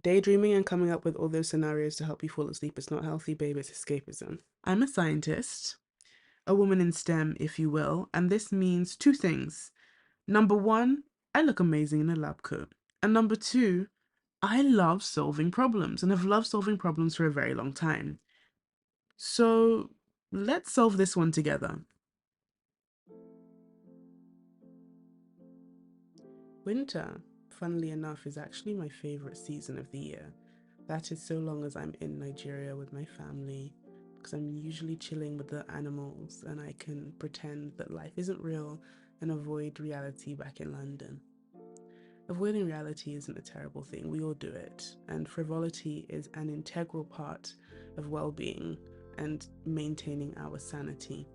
Daydreaming and coming up with all those scenarios to help you fall asleep is not healthy, babe. It's escapism. I'm a scientist, a woman in STEM, if you will, and this means two things. Number one, I look amazing in a lab coat. And number two, I love solving problems and have loved solving problems for a very long time. So let's solve this one together. Winter, funnily enough, is actually my favorite season of the year. That is so long as I'm in Nigeria with my family, because I'm usually chilling with the animals and I can pretend that life isn't real and avoid reality back in London. Avoiding reality isn't a terrible thing, we all do it, and frivolity is an integral part of well being and maintaining our sanity.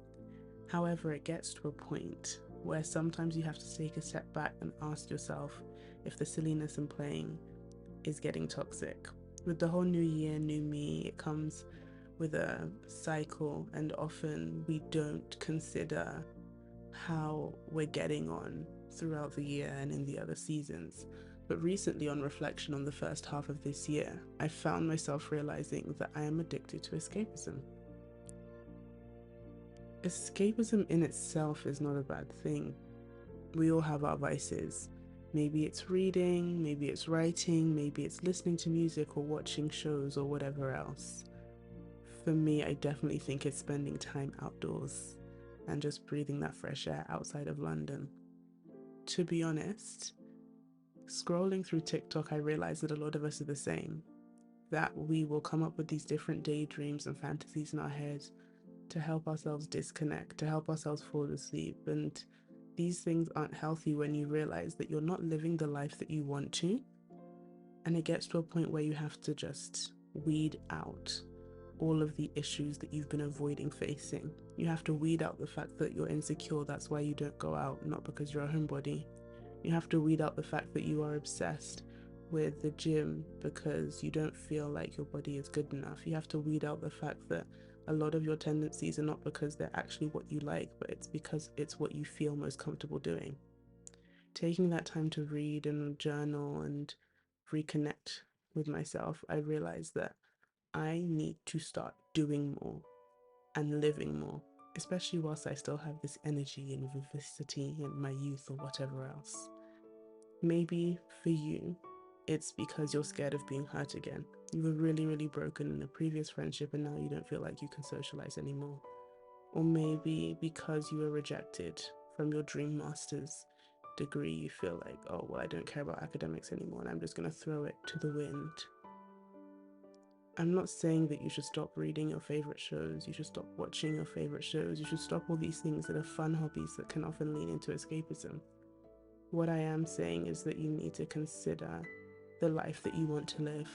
However, it gets to a point where sometimes you have to take a step back and ask yourself if the silliness in playing is getting toxic. With the whole new year, new me, it comes with a cycle, and often we don't consider how we're getting on throughout the year and in the other seasons. But recently, on reflection on the first half of this year, I found myself realizing that I am addicted to escapism. Escapism in itself is not a bad thing. We all have our vices. Maybe it's reading, maybe it's writing, maybe it's listening to music or watching shows or whatever else. For me, I definitely think it's spending time outdoors and just breathing that fresh air outside of London. To be honest, scrolling through TikTok, I realized that a lot of us are the same. That we will come up with these different daydreams and fantasies in our heads to help ourselves disconnect, to help ourselves fall asleep. And these things aren't healthy when you realize that you're not living the life that you want to. And it gets to a point where you have to just weed out all of the issues that you've been avoiding facing. You have to weed out the fact that you're insecure, that's why you don't go out, not because you're a homebody. You have to weed out the fact that you are obsessed with the gym because you don't feel like your body is good enough. You have to weed out the fact that a lot of your tendencies are not because they're actually what you like, but it's because it's what you feel most comfortable doing. Taking that time to read and journal and reconnect with myself, I realized that I need to start doing more and living more, especially whilst I still have this energy and vivacity in my youth or whatever else. Maybe for you, it's because you're scared of being hurt again. You were really, really broken in a previous friendship and now you don't feel like you can socialize anymore. Or maybe because you were rejected from your dream master's degree, you feel like, oh, well, I don't care about academics anymore and I'm just going to throw it to the wind. I'm not saying that you should stop reading your favorite shows, you should stop watching your favorite shows, you should stop all these things that are fun hobbies that can often lean into escapism. What I am saying is that you need to consider the life that you want to live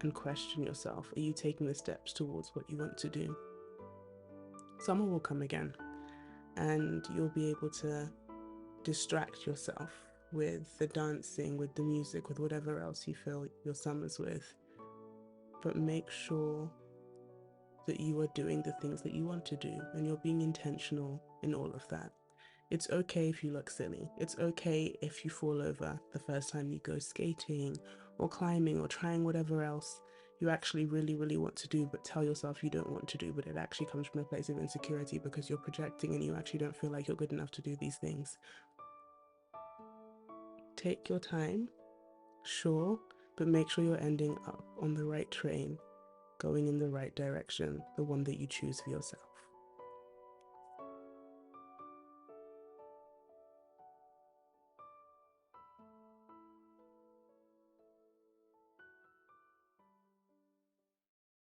and question yourself. Are you taking the steps towards what you want to do? Summer will come again and you'll be able to distract yourself with the dancing, with the music, with whatever else you fill your summers with. But make sure that you are doing the things that you want to do and you're being intentional in all of that. It's okay if you look silly. It's okay if you fall over the first time you go skating or climbing or trying whatever else you actually really, really want to do, but tell yourself you don't want to do, but it actually comes from a place of insecurity because you're projecting and you actually don't feel like you're good enough to do these things. Take your time, sure, but make sure you're ending up on the right train, going in the right direction, the one that you choose for yourself.